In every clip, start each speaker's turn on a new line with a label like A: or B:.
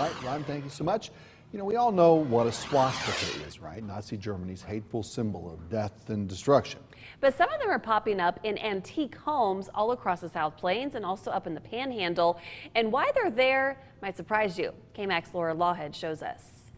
A: All right, Ron, thank you so much. You know, we all know what a swastika is, right? Nazi Germany's hateful symbol of death and destruction.
B: But some of them are popping up in antique homes all across the South Plains and also up in the Panhandle. And why they're there might surprise you. KAMC's Laughead shows us.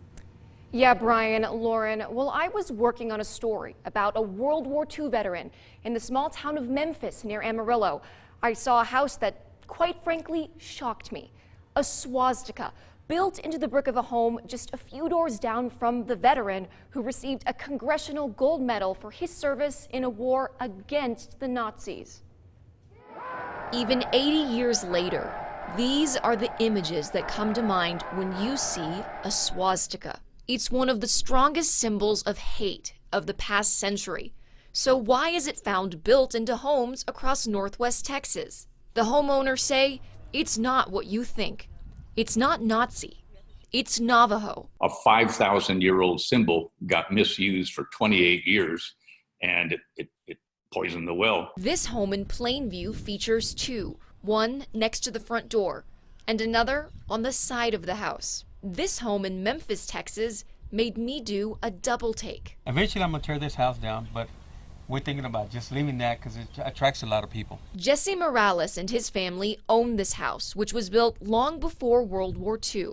C: Yeah, Brian, Lauren, well, I was working on a story about a World War II veteran in the small town of Memphis near Amarillo. I saw a house that, quite frankly, shocked me. A swastika built into the brick of a home just a few doors down from the veteran who received a Congressional Gold Medal for his service in a war against the Nazis.
D: Even 80 years later, these are the images that come to mind when you see a swastika. It's one of the strongest symbols of hate of the past century. So why is it found built into homes across Northwest Texas? The homeowners say it's not what you think. It's not Nazi. It's Navajo.
E: A 5,000-year-old symbol got misused for 28 years, and it poisoned the well.
D: This home in Plainview features two, one next to the front door and another on the side of the house. This home in Memphis, Texas, made me do a double take.
F: Eventually, I'm gonna tear this house down, but we're thinking about just leaving that because it attracts a lot of people.
D: Jesse Morales and his family own this house, which was built long before World War II.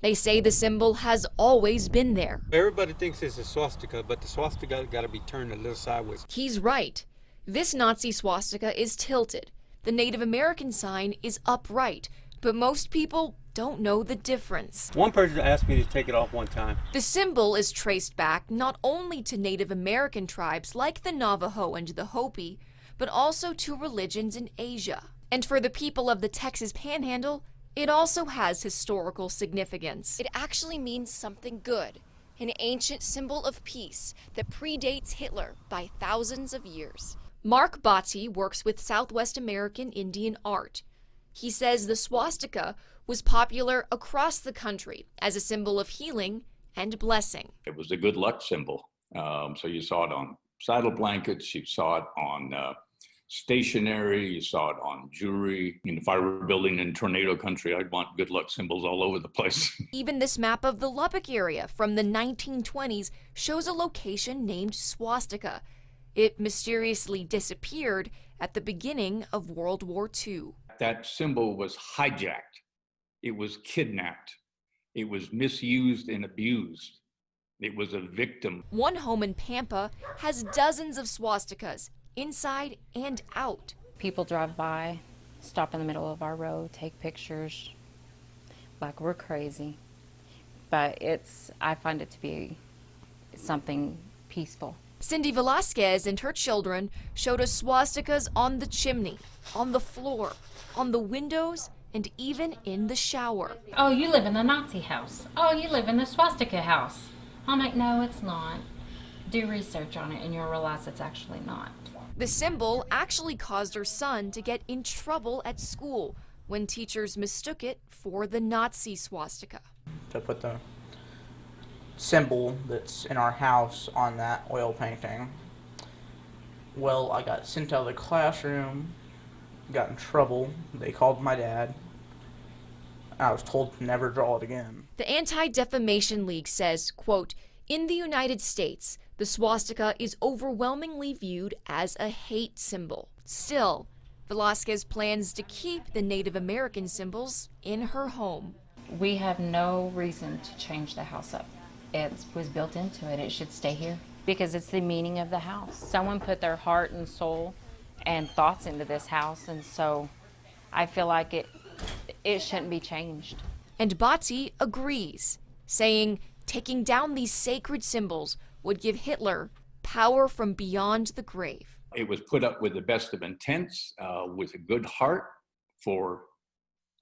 D: They say the symbol has always been there.
F: Everybody thinks it's a swastika, but the swastika got to be turned a little sideways.
D: He's right. This Nazi swastika is tilted. The Native American sign is upright, but most people don't know the difference.
F: One person asked me to take it off one time.
D: The symbol is traced back not only to Native American tribes like the Navajo and the Hopi, but also to religions in Asia. And for the people of the Texas Panhandle, it also has historical significance. It actually means something good, an ancient symbol of peace that predates Hitler by thousands of years. Mark Botti works with Southwest American Indian art. He says the swastika was popular across the country as a symbol of healing and blessing.
E: It was a good luck symbol. So you saw it on saddle blankets, you saw it on stationery, you saw it on jewelry. I mean, if I were building in tornado country, I'd want good luck symbols all over the place.
D: Even this map of the Lubbock area from the 1920s shows a location named Swastika. It mysteriously disappeared at the beginning of World War II.
E: That symbol was hijacked. It was kidnapped. It was misused and abused. It was a victim.
D: One home in Pampa has dozens of swastikas, inside and out.
G: People drive by, stop in the middle of our road, take pictures like we're crazy. But I find it to be something peaceful.
D: Cindy Velasquez and her children showed us swastikas on the chimney, on the floor, on the windows, and even in the shower.
H: Oh, you live in a Nazi house. Oh, you live in a swastika house. I'm like, no, it's not. Do research on it and you'll realize it's actually not.
D: The symbol actually caused her son to get in trouble at school when teachers mistook it for the Nazi swastika.
I: To put the symbol that's in our house on that oil painting. Well, I got sent out of the classroom, got in trouble. They called my dad. I was told to never draw it again.
D: The Anti-Defamation League says, quote, in the United States, the swastika is overwhelmingly viewed as a hate symbol. Still, Velasquez plans to keep the Native American symbols in her home.
G: We have no reason to change the house up. It was built into it. It should stay here because it's the meaning of the house. Someone put their heart and soul and thoughts into this house, and so I feel like it shouldn't be changed.
D: And Botti agrees, saying taking down these sacred symbols would give Hitler power from beyond the grave.
E: It was put up with the best of intents, with a good heart for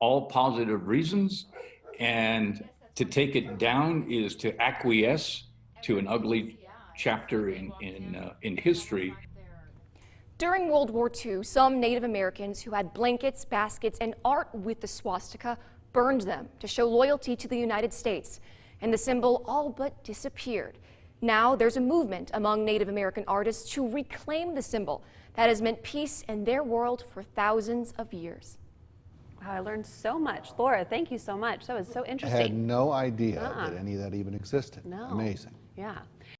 E: all positive reasons, and to take it down is to acquiesce to an ugly chapter in history.
C: During World War II, some Native Americans who had blankets, baskets, and art with the swastika burned them to show loyalty to the United States, and the symbol all but disappeared. Now there's a movement among Native American artists to reclaim the symbol that has meant peace in their world for thousands of years.
B: Wow, I learned so much. Laura, thank you so much. That was so
A: I
B: interesting.
A: had no idea that any of that even existed.
B: No.
A: Amazing.
B: Yeah.